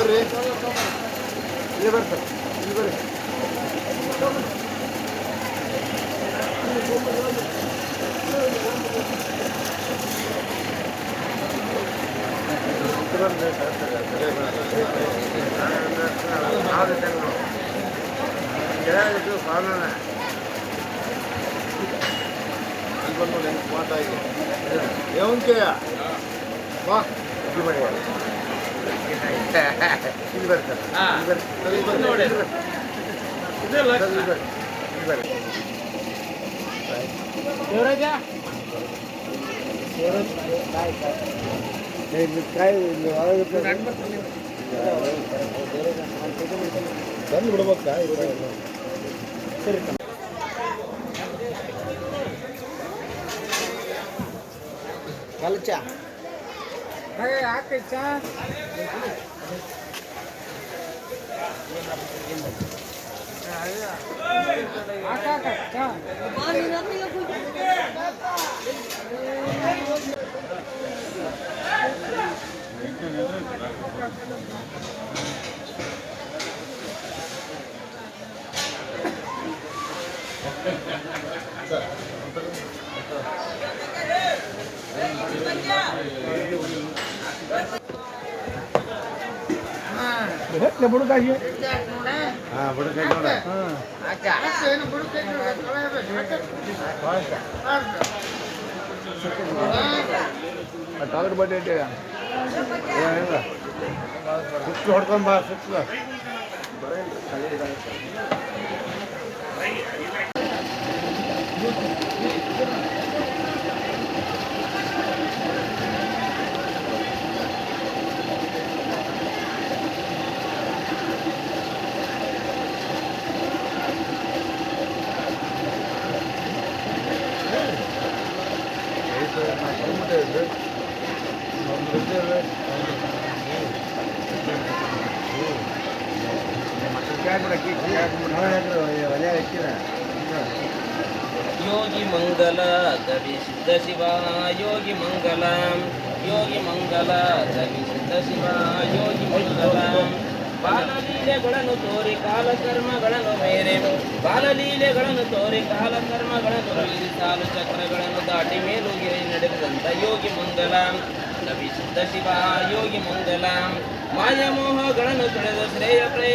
ಬರ್ರಿ ಇಲ್ಲಿ ಬರ್ತಾರೆ ಇಲ್ಲಿ ಬರ್ರಿ ఏముంటాయా వా ఇది ಬಂದು ಬಿಡ್ಬೇಕಾ ಸರಿ ಕಲ್ಚ ಹಾಕಿ ಚಾ ಬುಡಕಾಯಿ ಹಾಂ ಬುಡಕಾಯಿ ನೋಡ ಟಾಲರ್ ಬಡ್ಡಿ ಸುತ್ತು ಹೊಡ್ಕೊಂಬ ಸುತ್ತ योगी मंगल कवि सिद्ध शिवा योगी मंगल कवि सिद्ध शिवा योगी मंगल ಬಾಲಲೀಲೆಗಳನ್ನು ತೋರಿ ಕಾಲಕರ್ಮಗಳನ್ನು ಮೇರೆ ಬಾಲಲೀಲೆಗಳನ್ನು ತೋರಿ ಕಾಲಕರ್ಮಗಳನ್ನು ಮೀರಿ ಸಾಲು ಚಕ್ರಗಳನ್ನು ದಾಟಿ ಮೇಲುಗಿರಿ ನಡೆದಂತ ಯೋಗಿ ಮಂಗಲ ಕವಿ ಸಿದ್ಧ ಶಿವ ಯೋಗಿ ಮಂಗಲ ಮಾಯಮೋಹಗಳನ್ನು ತೊಳೆದ ಶ್ರೇಯ ಪ್ರೇ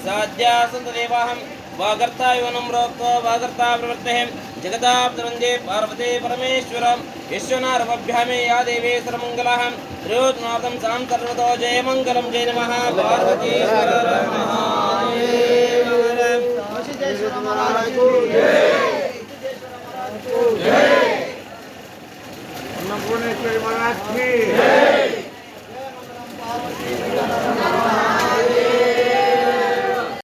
ಸಾಧ್ಯ ಸಂತದೇವಾಹಂ ವಾಗರ್ತಾ ಇವ ನಮ್ರೋಕ್ತೋ ವಾಗರ್ತಾ ಪ್ರವೃತ್ತೆ ಜಗದಾಬ್ಧರಂಜೆ ಪಾರ್ವತಿ ಪರಮೇಶ್ವರ ವಿಶ್ವನಾರಭ್ಯಾಮೇ ಯಾ ದೇವೇ ಸರ್ವಮಂಗಲಃ ತ್ರಯೋಜ್ಞಾತಂ ಸಾಂ ಸರ್ವತೋ ಜಯ ಮಂಗಲಂ ಜಯ ನಮಃ ಪಾರ್ವತೀಶ್ವರ ಅನ್ನಪೂರ್ಣೇಶ್ವರಿ ಮಹಾರಾಜ್ ಕಿ